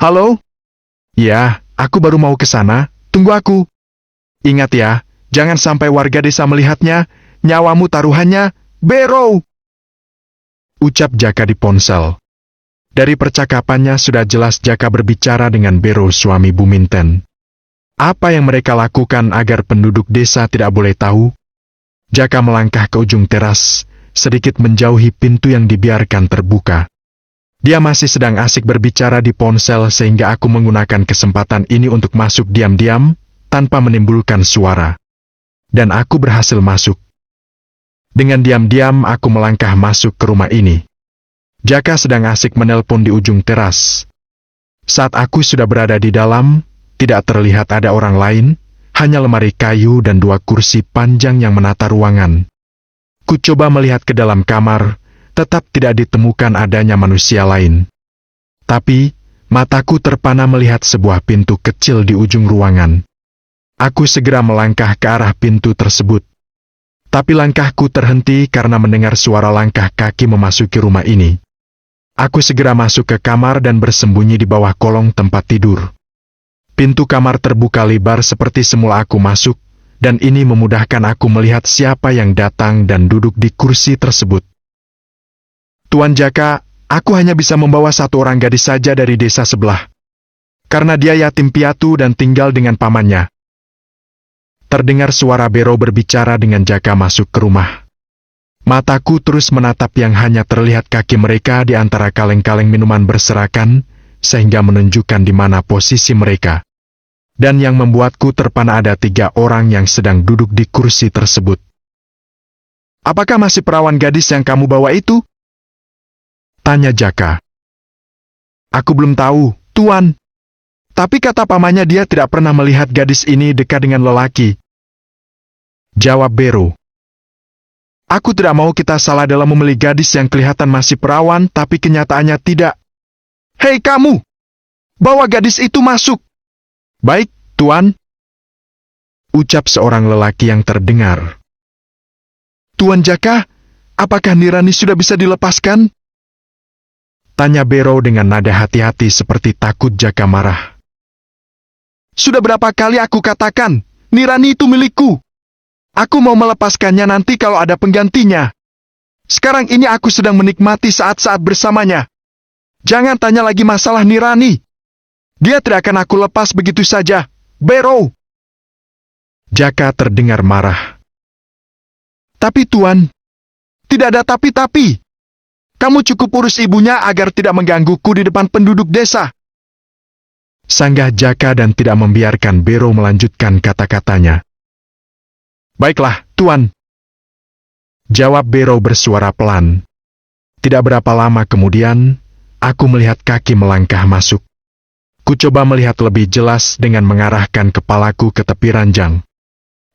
Halo? Ya, aku baru mau ke sana. Tunggu aku. Ingat ya, jangan sampai warga desa melihatnya. Nyawamu taruhannya, Bero! Ucap Jaka di ponsel. Dari percakapannya sudah jelas Jaka berbicara dengan Bero suami Buminten. Apa yang mereka lakukan agar penduduk desa tidak boleh tahu? Jaka melangkah ke ujung teras, sedikit menjauhi pintu yang dibiarkan terbuka. Dia masih sedang asik berbicara di ponsel sehingga aku menggunakan kesempatan ini untuk masuk diam-diam, tanpa menimbulkan suara. Dan aku berhasil masuk. Dengan diam-diam aku melangkah masuk ke rumah ini. Jaka sedang asik menelpon di ujung teras. Saat aku sudah berada di dalam, tidak terlihat ada orang lain, hanya lemari kayu dan 2 kursi panjang yang menata ruangan. Ku coba melihat ke dalam kamar, tetap tidak ditemukan adanya manusia lain. Tapi, mataku terpana melihat sebuah pintu kecil di ujung ruangan. Aku segera melangkah ke arah pintu tersebut. Tapi langkahku terhenti karena mendengar suara langkah kaki memasuki rumah ini. Aku segera masuk ke kamar dan bersembunyi di bawah kolong tempat tidur. Pintu kamar terbuka lebar seperti semula aku masuk, dan ini memudahkan aku melihat siapa yang datang dan duduk di kursi tersebut. Tuan Jaka, aku hanya bisa membawa 1 orang gadis saja dari desa sebelah. Karena dia yatim piatu dan tinggal dengan pamannya. Terdengar suara Bero berbicara dengan Jaka masuk ke rumah. Mataku terus menatap yang hanya terlihat kaki mereka di antara kaleng-kaleng minuman berserakan, sehingga menunjukkan di mana posisi mereka. Dan yang membuatku terpana ada 3 orang yang sedang duduk di kursi tersebut. Apakah masih perawan gadis yang kamu bawa itu? Tanya Jaka. Aku belum tahu, Tuan. Tapi kata pamannya dia tidak pernah melihat gadis ini dekat dengan lelaki. Jawab Bero. Aku tidak mau kita salah dalam memilih gadis yang kelihatan masih perawan tapi kenyataannya tidak. Hei kamu! Bawa gadis itu masuk! Baik, Tuan. Ucap seorang lelaki yang terdengar. Tuan Jaka, apakah Nirani sudah bisa dilepaskan? Tanya Bero dengan nada hati-hati seperti takut Jaka marah. Sudah berapa kali aku katakan, Nirani itu milikku. Aku mau melepaskannya nanti kalau ada penggantinya. Sekarang ini aku sedang menikmati saat-saat bersamanya. Jangan tanya lagi masalah Nirani. Dia tidak akan aku lepas begitu saja, Bero. Jaka terdengar marah. Tapi Tuan, tidak ada tapi-tapi. Kamu cukup urus ibunya agar tidak menggangguku di depan penduduk desa. Sanggah Jaka dan tidak membiarkan Bero melanjutkan kata-katanya. Baiklah, Tuan. Jawab Bero bersuara pelan. Tidak berapa lama kemudian, aku melihat kaki melangkah masuk. Ku coba melihat lebih jelas dengan mengarahkan kepalaku ke tepi ranjang.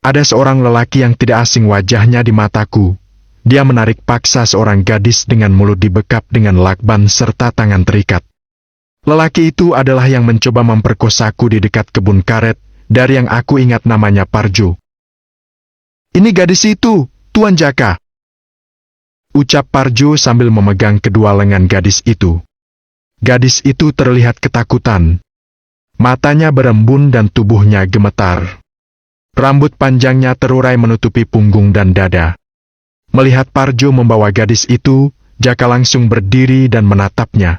Ada seorang lelaki yang tidak asing wajahnya di mataku. Dia menarik paksa seorang gadis dengan mulut dibekap dengan lakban serta tangan terikat. Lelaki itu adalah yang mencoba memperkosaku di dekat kebun karet, dari yang aku ingat namanya Parjo. Ini gadis itu, Tuan Jaka. Ucap Parjo sambil memegang kedua lengan gadis itu. Gadis itu terlihat ketakutan. Matanya berembun dan tubuhnya gemetar. Rambut panjangnya terurai menutupi punggung dan dada. Melihat Parjo membawa gadis itu, Jaka langsung berdiri dan menatapnya.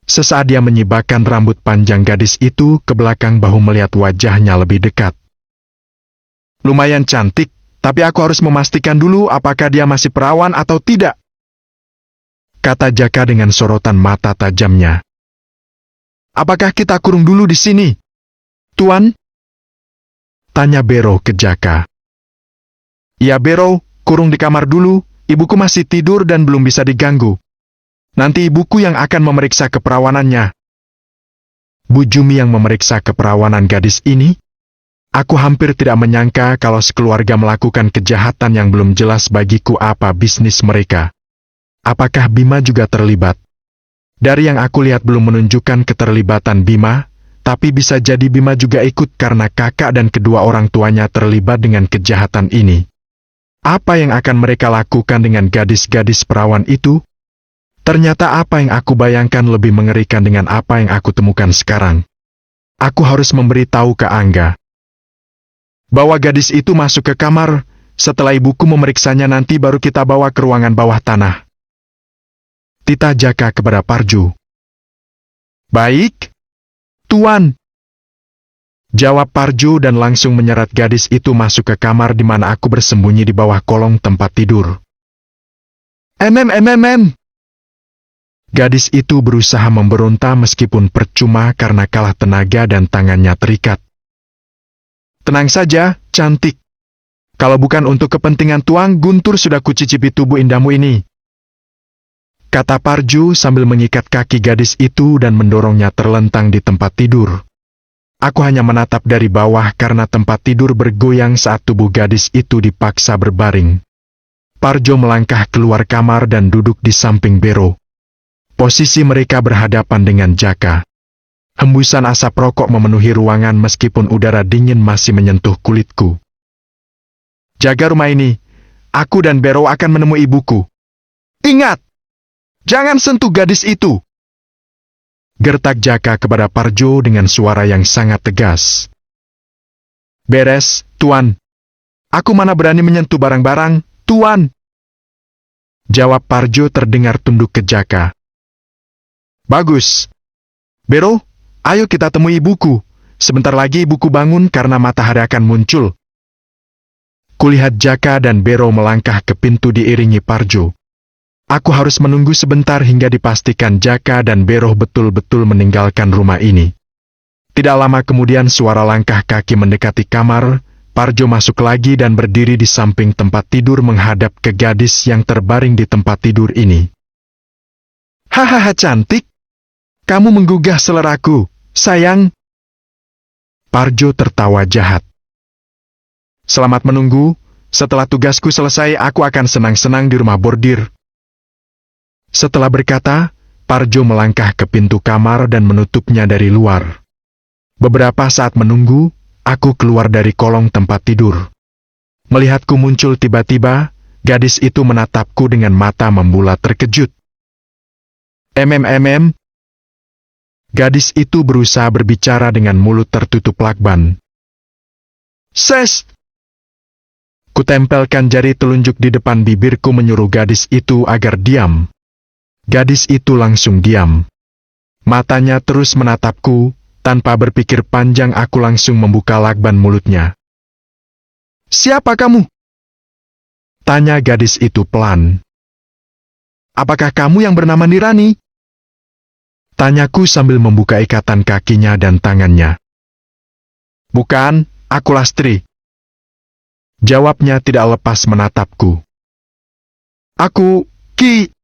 Sesaat dia menyibakkan rambut panjang gadis itu ke belakang bahu melihat wajahnya lebih dekat. Lumayan cantik, tapi aku harus memastikan dulu apakah dia masih perawan atau tidak. Kata Jaka dengan sorotan mata tajamnya. Apakah kita kurung dulu di sini, Tuan? Tanya Bero ke Jaka. Ya Bero, kurung di kamar dulu, ibuku masih tidur dan belum bisa diganggu. Nanti ibuku yang akan memeriksa keperawanannya. Bu Jumi yang memeriksa keperawanan gadis ini? Aku hampir tidak menyangka kalau sekeluarga melakukan kejahatan yang belum jelas bagiku apa bisnis mereka. Apakah Bima juga terlibat? Dari yang aku lihat belum menunjukkan keterlibatan Bima, tapi bisa jadi Bima juga ikut karena kakak dan kedua orang tuanya terlibat dengan kejahatan ini. Apa yang akan mereka lakukan dengan gadis-gadis perawan itu? Ternyata apa yang aku bayangkan lebih mengerikan dengan apa yang aku temukan sekarang. Aku harus memberitahu ke Angga bahwa gadis itu masuk ke kamar. Setelah ibuku memeriksanya nanti baru kita bawa ke ruangan bawah tanah. Tita Jaka kepada Parjo. Baik, Tuan. Jawab Parjo dan langsung menyeret gadis itu masuk ke kamar di mana aku bersembunyi di bawah kolong tempat tidur. Gadis itu berusaha memberontak meskipun percuma karena kalah tenaga dan tangannya terikat. Tenang saja, cantik. Kalau bukan untuk kepentingan Tuang, Guntur sudah kucicipi tubuh indahmu ini. Kata Parjo sambil mengikat kaki gadis itu dan mendorongnya terlentang di tempat tidur. Aku hanya menatap dari bawah karena tempat tidur bergoyang saat tubuh gadis itu dipaksa berbaring. Parjo melangkah keluar kamar dan duduk di samping Bero. Posisi mereka berhadapan dengan Jaka. Hembusan asap rokok memenuhi ruangan meskipun udara dingin masih menyentuh kulitku. Jaga rumah ini. Aku dan Bero akan menemui ibuku. Ingat! Jangan sentuh gadis itu! Gertak Jaka kepada Parjo dengan suara yang sangat tegas. Beres, Tuan. Aku mana berani menyentuh barang-barang, Tuan. Jawab Parjo terdengar tunduk ke Jaka. Bagus. Bero, ayo kita temui ibuku. Sebentar lagi ibuku bangun karena matahari akan muncul. Kulihat Jaka dan Bero melangkah ke pintu diiringi Parjo. Aku harus menunggu sebentar hingga dipastikan Jaka dan Bero betul-betul meninggalkan rumah ini. Tidak lama kemudian suara langkah kaki mendekati kamar, Parjo masuk lagi dan berdiri di samping tempat tidur menghadap ke gadis yang terbaring di tempat tidur ini. Hahaha cantik. Kamu menggugah seleraku, sayang. Parjo tertawa jahat. Selamat menunggu, setelah tugasku selesai aku akan senang-senang di rumah bordir. Setelah berkata, Parjo melangkah ke pintu kamar dan menutupnya dari luar. Beberapa saat menunggu, aku keluar dari kolong tempat tidur. Melihatku muncul tiba-tiba, gadis itu menatapku dengan mata membulat terkejut. Gadis itu berusaha berbicara dengan mulut tertutup lakban. Ses! Kutempelkan jari telunjuk di depan bibirku menyuruh gadis itu agar diam. Gadis itu langsung diam. Matanya terus menatapku, tanpa berpikir panjang aku langsung membuka lakban mulutnya. Siapa kamu? Tanya gadis itu pelan. Apakah kamu yang bernama Nirani? Tanyaku sambil membuka ikatan kakinya dan tangannya. Bukan, aku Lastri. Jawabnya tidak lepas menatapku. Aku, Ki.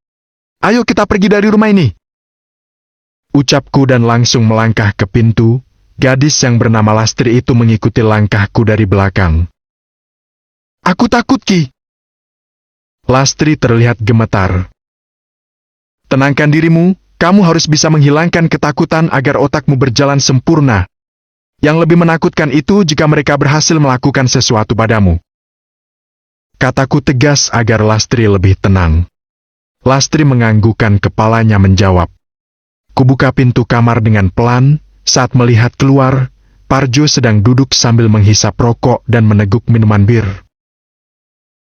Ayo kita pergi dari rumah ini. Ucapku dan langsung melangkah ke pintu. Gadis yang bernama Lastri itu mengikuti langkahku dari belakang. Aku takut, Ki. Lastri terlihat gemetar. Tenangkan dirimu, kamu harus bisa menghilangkan ketakutan agar otakmu berjalan sempurna. Yang lebih menakutkan itu jika mereka berhasil melakukan sesuatu padamu. Kataku tegas agar Lastri lebih tenang. Lastri menganggukkan kepalanya menjawab. Kubuka pintu kamar dengan pelan, saat melihat keluar, Parjo sedang duduk sambil menghisap rokok dan meneguk minuman bir.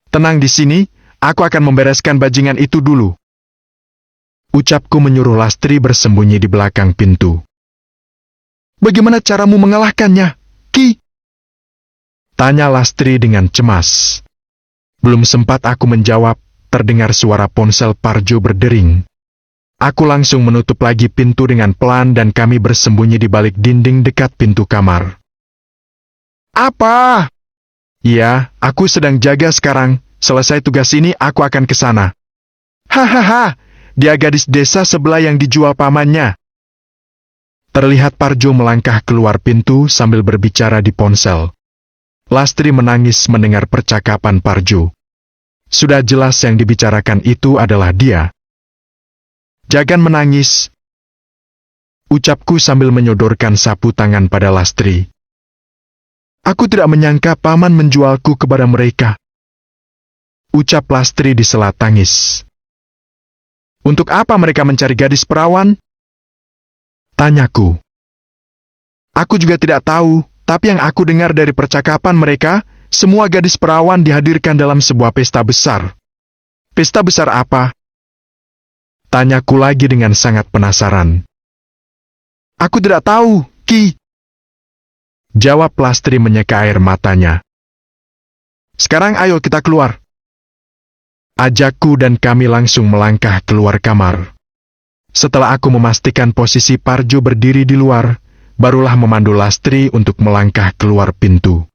Tenang di sini, aku akan membereskan bajingan itu dulu. Ucapku menyuruh Lastri bersembunyi di belakang pintu. Bagaimana caramu mengalahkannya, Ki? Tanya Lastri dengan cemas. Belum sempat aku menjawab, terdengar suara ponsel Parjo berdering. Aku langsung menutup lagi pintu dengan pelan dan kami bersembunyi di balik dinding dekat pintu kamar. Apa? Iya, aku sedang jaga sekarang. Selesai tugas ini aku akan ke sana. Hahaha, dia gadis desa sebelah yang dijual pamannya. Terlihat Parjo melangkah keluar pintu sambil berbicara di ponsel. Lastri menangis mendengar percakapan Parjo. Sudah jelas yang dibicarakan itu adalah dia. Jangan menangis. Ucapku sambil menyodorkan sapu tangan pada Lastri. Aku tidak menyangka paman menjualku kepada mereka. Ucap Lastri di sela tangis. Untuk apa mereka mencari gadis perawan? Tanyaku. Aku juga tidak tahu, tapi yang aku dengar dari percakapan mereka, semua gadis perawan dihadirkan dalam sebuah pesta besar. Pesta besar apa? Tanyaku lagi dengan sangat penasaran. Aku tidak tahu, Ki. Jawab Lastri menyeka air matanya. Sekarang ayo kita keluar. Ajakku dan kami langsung melangkah keluar kamar. Setelah aku memastikan posisi Parjo berdiri di luar, barulah memandu Lastri untuk melangkah keluar pintu.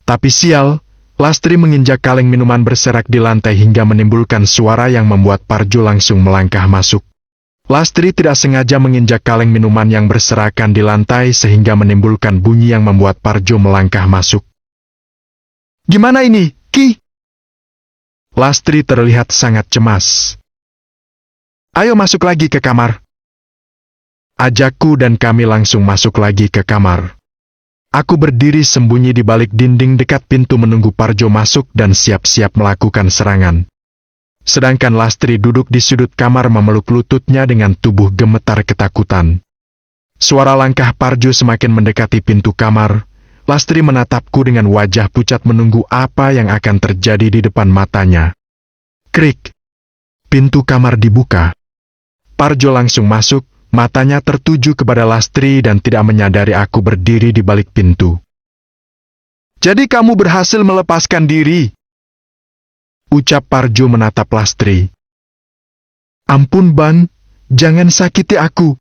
Tapi sial, Lastri menginjak kaleng minuman berserak di lantai hingga menimbulkan suara yang membuat Parjo langsung melangkah masuk. Lastri tidak sengaja menginjak kaleng minuman yang berserakan di lantai sehingga menimbulkan bunyi yang membuat Parjo melangkah masuk. Gimana ini, Ki? Lastri terlihat sangat cemas. Ayo masuk lagi ke kamar. Ajakku dan kami langsung masuk lagi ke kamar. Aku berdiri sembunyi di balik dinding dekat pintu menunggu Parjo masuk dan siap-siap melakukan serangan. Sedangkan Lastri duduk di sudut kamar memeluk lututnya dengan tubuh gemetar ketakutan. Suara langkah Parjo semakin mendekati pintu kamar. Lastri menatapku dengan wajah pucat menunggu apa yang akan terjadi di depan matanya. Krik! Pintu kamar dibuka. Parjo langsung masuk, matanya tertuju kepada Lastri dan tidak menyadari aku berdiri di balik pintu. Jadi kamu berhasil melepaskan diri? Ucap Parjo menatap Lastri. Ampun Ban, jangan sakiti aku.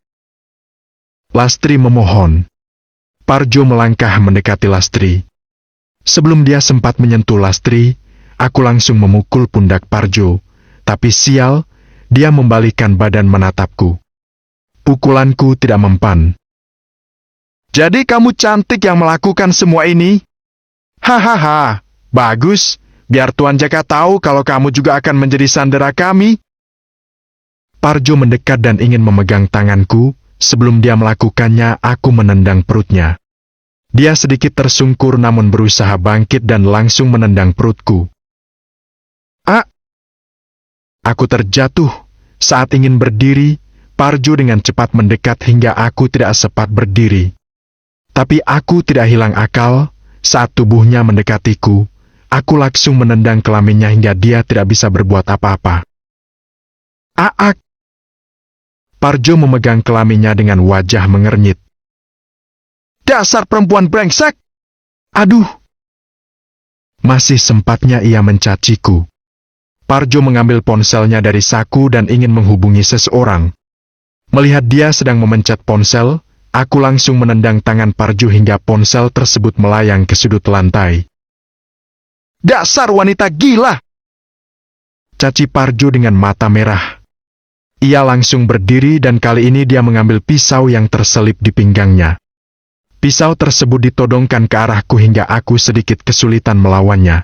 Lastri memohon. Parjo melangkah mendekati Lastri. Sebelum dia sempat menyentuh Lastri, aku langsung memukul pundak Parjo. Tapi sial, dia membalikkan badan menatapku. Pukulanku tidak mempan. Jadi kamu cantik yang melakukan semua ini? Hahaha, bagus. Biar Tuan Jaka tahu kalau kamu juga akan menjadi sandera kami. Parjo mendekat dan ingin memegang tanganku. Sebelum dia melakukannya, aku menendang perutnya. Dia sedikit tersungkur namun berusaha bangkit dan langsung menendang perutku. Aku terjatuh. Saat ingin berdiri, Parjo dengan cepat mendekat hingga aku tidak sempat berdiri. Tapi aku tidak hilang akal. Saat tubuhnya mendekatiku, aku langsung menendang kelaminnya hingga dia tidak bisa berbuat apa-apa. Aak! Parjo memegang kelaminnya dengan wajah mengernyit. Dasar perempuan brengsek! Aduh! Masih sempatnya ia mencaciku. Parjo mengambil ponselnya dari saku dan ingin menghubungi seseorang. Melihat dia sedang memencet ponsel, aku langsung menendang tangan Parjo hingga ponsel tersebut melayang ke sudut lantai. Dasar wanita gila! Caci Parjo dengan mata merah. Ia langsung berdiri dan kali ini dia mengambil pisau yang terselip di pinggangnya. Pisau tersebut ditodongkan ke arahku hingga aku sedikit kesulitan melawannya.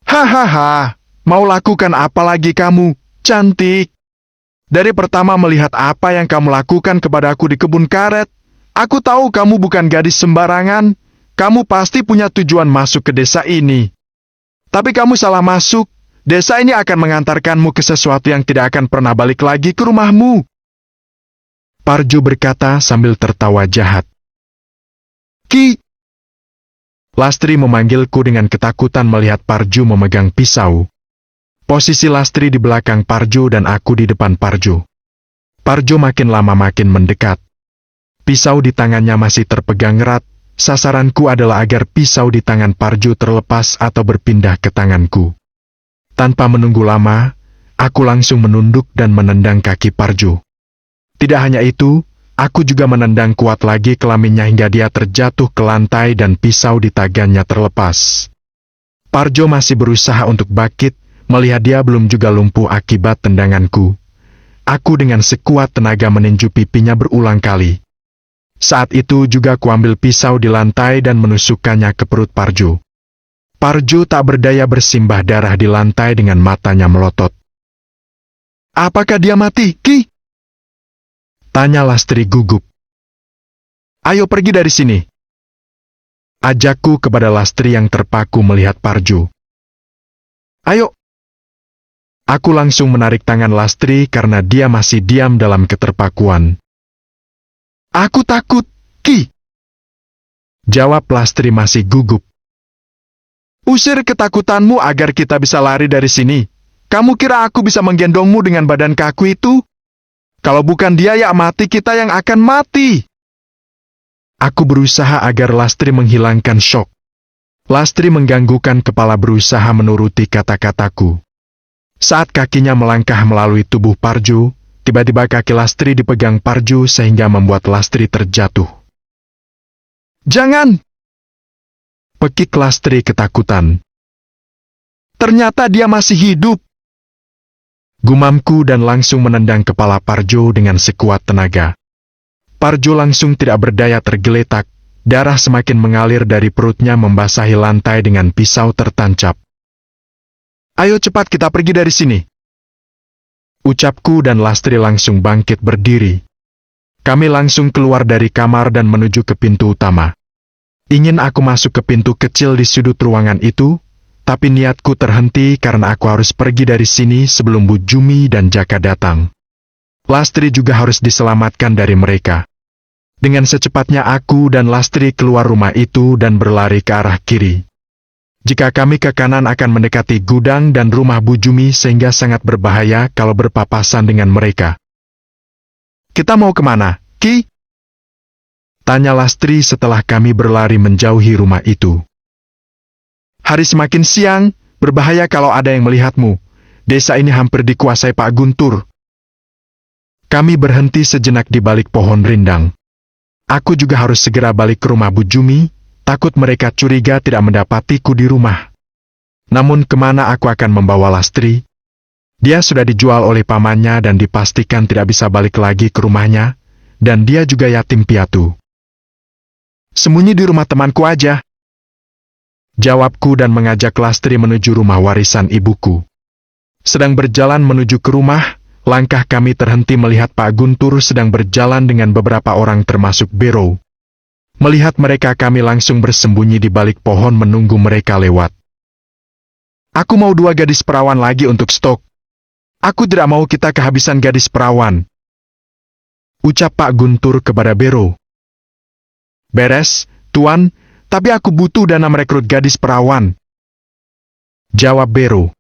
Hahaha, mau lakukan apa lagi kamu, cantik? Dari pertama melihat apa yang kamu lakukan kepadaku di kebun karet, aku tahu kamu bukan gadis sembarangan. Kamu pasti punya tujuan masuk ke desa ini. Tapi kamu salah masuk. Desa ini akan mengantarkanmu ke sesuatu yang tidak akan pernah balik lagi ke rumahmu. Parjo berkata sambil tertawa jahat. Ki! Lastri memanggilku dengan ketakutan melihat Parjo memegang pisau. Posisi Lastri di belakang Parjo dan aku di depan Parjo. Parjo makin lama makin mendekat. Pisau di tangannya masih terpegang erat. Sasaranku adalah agar pisau di tangan Parjo terlepas atau berpindah ke tanganku. Tanpa menunggu lama, aku langsung menunduk dan menendang kaki Parjo. Tidak hanya itu, aku juga menendang kuat lagi kelaminnya hingga dia terjatuh ke lantai dan pisau di tangannya terlepas. Parjo masih berusaha untuk bangkit, melihat dia belum juga lumpuh akibat tendanganku. Aku dengan sekuat tenaga meninju pipinya berulang kali. Saat itu juga kuambil pisau di lantai dan menusukkannya ke perut Parjo. Parjo tak berdaya bersimbah darah di lantai dengan matanya melotot. Apakah dia mati, Ki? Tanya Lastri gugup. Ayo pergi dari sini. Ajakku kepada Lastri yang terpaku melihat Parjo. Ayo. Aku langsung menarik tangan Lastri karena dia masih diam dalam keterpakuan. Aku takut, Ki. Jawab Lastri masih gugup. Usir ketakutanmu agar kita bisa lari dari sini. Kamu kira aku bisa menggendongmu dengan badan kaku itu? Kalau bukan dia ya mati kita yang akan mati. Aku berusaha agar Lastri menghilangkan syok. Lastri mengganggukan kepala berusaha menuruti kata-kataku. Saat kakinya melangkah melalui tubuh Parjo, tiba-tiba kaki Lastri dipegang Parjo sehingga membuat Lastri terjatuh. Jangan! Pekik Lastri ketakutan. Ternyata dia masih hidup. Gumamku dan langsung menendang kepala Parjo dengan sekuat tenaga. Parjo langsung tidak berdaya tergeletak, darah semakin mengalir dari perutnya membasahi lantai dengan pisau tertancap. Ayo cepat kita pergi dari sini. Ucapku dan Lastri langsung bangkit berdiri. Kami langsung keluar dari kamar dan menuju ke pintu utama. Ingin aku masuk ke pintu kecil di sudut ruangan itu, tapi niatku terhenti karena aku harus pergi dari sini sebelum Bu Jumi dan Jaka datang. Lastri juga harus diselamatkan dari mereka. Dengan secepatnya aku dan Lastri keluar rumah itu dan berlari ke arah kiri. Jika kami ke kanan akan mendekati gudang dan rumah Bu Jumi sehingga sangat berbahaya kalau berpapasan dengan mereka. Kita mau kemana, Ki? Tanya Lastri setelah kami berlari menjauhi rumah itu. Hari semakin siang, berbahaya kalau ada yang melihatmu. Desa ini hampir dikuasai Pak Guntur. Kami berhenti sejenak di balik pohon rindang. Aku juga harus segera balik ke rumah Bu Jumi, takut mereka curiga tidak mendapatiku di rumah. Namun kemana aku akan membawa Lastri? Dia sudah dijual oleh pamannya dan dipastikan tidak bisa balik lagi ke rumahnya, dan dia juga yatim piatu. Sembunyi di rumah temanku aja. Jawabku dan mengajak Lastri menuju rumah warisan ibuku. Sedang berjalan menuju ke rumah, langkah kami terhenti melihat Pak Guntur sedang berjalan dengan beberapa orang termasuk Bero. Melihat mereka kami langsung bersembunyi di balik pohon menunggu mereka lewat. Aku mau 2 gadis perawan lagi untuk stok. Aku tidak mau kita kehabisan gadis perawan. Ucap Pak Guntur kepada Bero. Beres, Tuan, tapi aku butuh dana merekrut gadis perawan. Jawab Bero.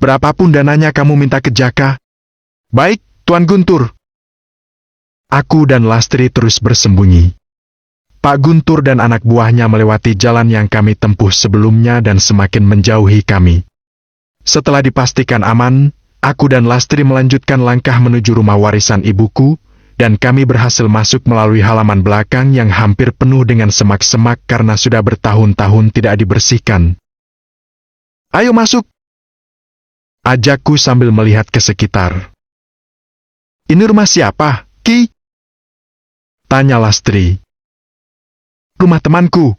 Berapapun dananya kamu minta ke Jaka. Baik, Tuan Guntur. Aku dan Lastri terus bersembunyi. Pak Guntur dan anak buahnya melewati jalan yang kami tempuh sebelumnya dan semakin menjauhi kami. Setelah dipastikan aman, aku dan Lastri melanjutkan langkah menuju rumah warisan ibuku, dan kami berhasil masuk melalui halaman belakang yang hampir penuh dengan semak-semak karena sudah bertahun-tahun tidak dibersihkan. Ayo masuk! Ajakku sambil melihat ke sekitar. Ini rumah siapa, Ki? Tanya Lastri. Rumah temanku.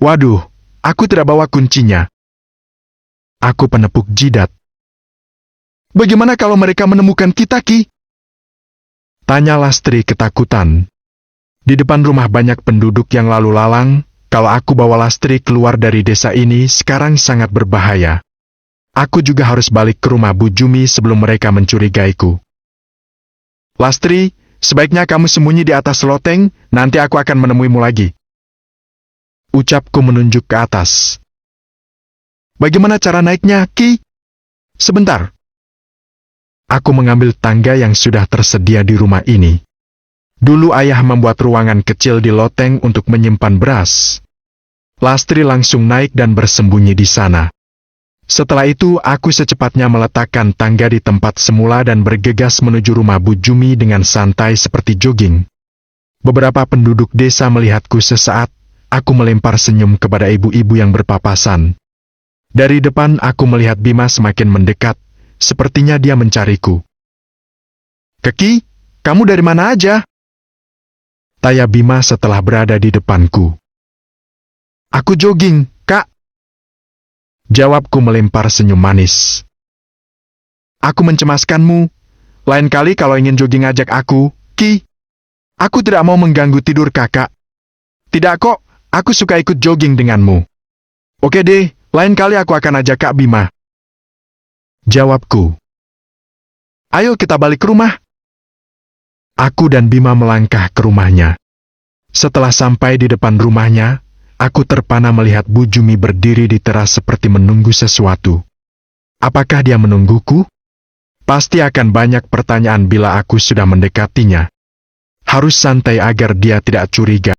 Waduh, aku tidak bawa kuncinya. Aku penepuk jidat. Bagaimana kalau mereka menemukan kita, Ki? Tanya Lastri ketakutan. Di depan rumah banyak penduduk yang lalu lalang, kalau aku bawa Lastri keluar dari desa ini sekarang sangat berbahaya. Aku juga harus balik ke rumah Bu Jumi sebelum mereka mencurigaiku. Lastri, sebaiknya kamu sembunyi di atas loteng, nanti aku akan menemuimu lagi. Ucapku menunjuk ke atas. Bagaimana cara naiknya, Ki? Sebentar. Aku mengambil tangga yang sudah tersedia di rumah ini. Dulu ayah membuat ruangan kecil di loteng untuk menyimpan beras. Lastri langsung naik dan bersembunyi di sana. Setelah itu, aku secepatnya meletakkan tangga di tempat semula dan bergegas menuju rumah Bu Jumi dengan santai seperti jogging. Beberapa penduduk desa melihatku sesaat, aku melempar senyum kepada ibu-ibu yang berpapasan. Dari depan aku melihat Bima semakin mendekat, sepertinya dia mencariku. Keki, kamu dari mana aja? Tanya Bima setelah berada di depanku. Aku jogging, Kak. Jawabku melempar senyum manis. Aku mencemaskanmu. Lain kali kalau ingin jogging ajak aku, Ki. Aku tidak mau mengganggu tidur kakak. Tidak kok, aku suka ikut jogging denganmu. Oke deh, lain kali aku akan ajak Kak Bima. Jawabku. Ayo kita balik ke rumah. Aku dan Bima melangkah ke rumahnya. Setelah sampai di depan rumahnya, aku terpana melihat Bu Jumi berdiri di teras seperti menunggu sesuatu. Apakah dia menungguku? Pasti akan banyak pertanyaan bila aku sudah mendekatinya. Harus santai agar dia tidak curiga.